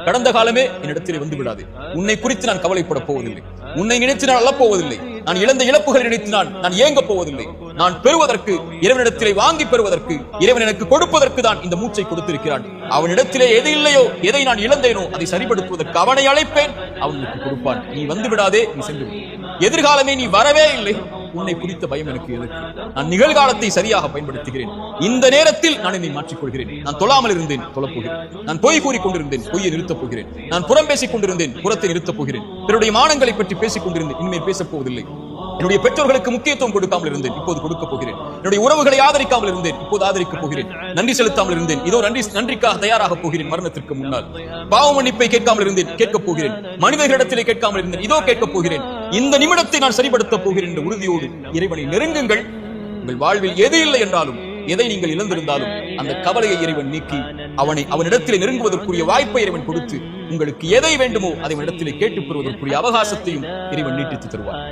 கடந்த காலமே என்னிடத்திலே வந்து விடாது. உன்னை குறித்து நான் கவலைப்பட போவதில்லை. உன்னை நினைத்து நான் அழப்போவதில்லை. நான் இழந்த இழப்புகளை நினைத்து நான் ஏங்க போவதில்லை. நான் பெறுவதற்கு, இறைவனிடத்திலே வாங்கி பெறுவதற்கு, இறைவன் எனக்கு கொடுப்பதற்கு தான் இந்த மூச்சை கொடுத்திருக்கிறான். அவனிடத்திலே எது இல்லையோ, எதை நான் இழந்தேனோ அதை சரிபடுத்துவதற்கு அவனை அழைப்பேன், அவனுக்கு கொடுப்பான். நீ வந்து விடாதே, நீ சென்று விடு. எதிர்காலமே நீ வரவே இல்லை. உன்னை குறித்த பயம் எனக்கு எதற்கு? நான் நிகழ்காலத்தை சரியாக பயன்படுத்துகிறேன். இந்த நேரத்தில் நான் என்னை மாற்றிக் கொள்கிறேன். நான் தொழாமல் இருந்தேன், தொழப்போகிறேன். நான் பொய் கூறிக் கொண்டிருந்தேன், பொய்யை நிறுத்தப் போகிறேன். நான் புறம் பேசிக் கொண்டிருந்தேன், புறத்தை நிறுத்தப் போகிறேன். பிறருடைய மானங்களை பற்றி பேசிக் கொண்டிருந்தேன், இனிமேல் பேசப் போவதில்லை. என்னுடைய பெற்றோர்களுக்கு முக்கியத்துவம் கொடுக்காமல் இருந்தேன், இப்போது கொடுக்க போகிறேன். என்னுடைய உறவுகளை ஆதரிக்காமல் இருந்தேன், இப்போது ஆதரிக்கப் போகிறேன். நன்றி செலுத்தாமல் இருந்தேன், இதோ நன்றிக்காக தயாராக போகிறேன். மரணத்திற்கு முன்னால் பாவ மன்னிப்பை கேட்காமல் இருந்தேன், கேட்கப் போகிறேன். மனிதர்களிடத்திலே கேட்காமல் இருந்தேன், இதோ கேட்கப் போகிறேன். இந்த நிமிடத்தை நான் சரிபடுத்தப் போகிறேன் என்ற உறுதியோடு இறைவனை நெருங்குங்கள். உங்கள் வாழ்வில் எது இல்லை என்றாலும், எதை நீங்கள் இழந்திருந்தாலும் அந்த கவலையை இறைவன் நீக்கி அவனிடத்திலே நெருங்குவதற்குரிய வாய்ப்பை இறைவன் கொடுத்து உங்களுக்கு எதை வேண்டுமோ அதை இடத்திலே கேட்டுப் பெறுவதற்குரிய அவகாசத்தையும் இறைவன் நீட்டித்து தருவார்.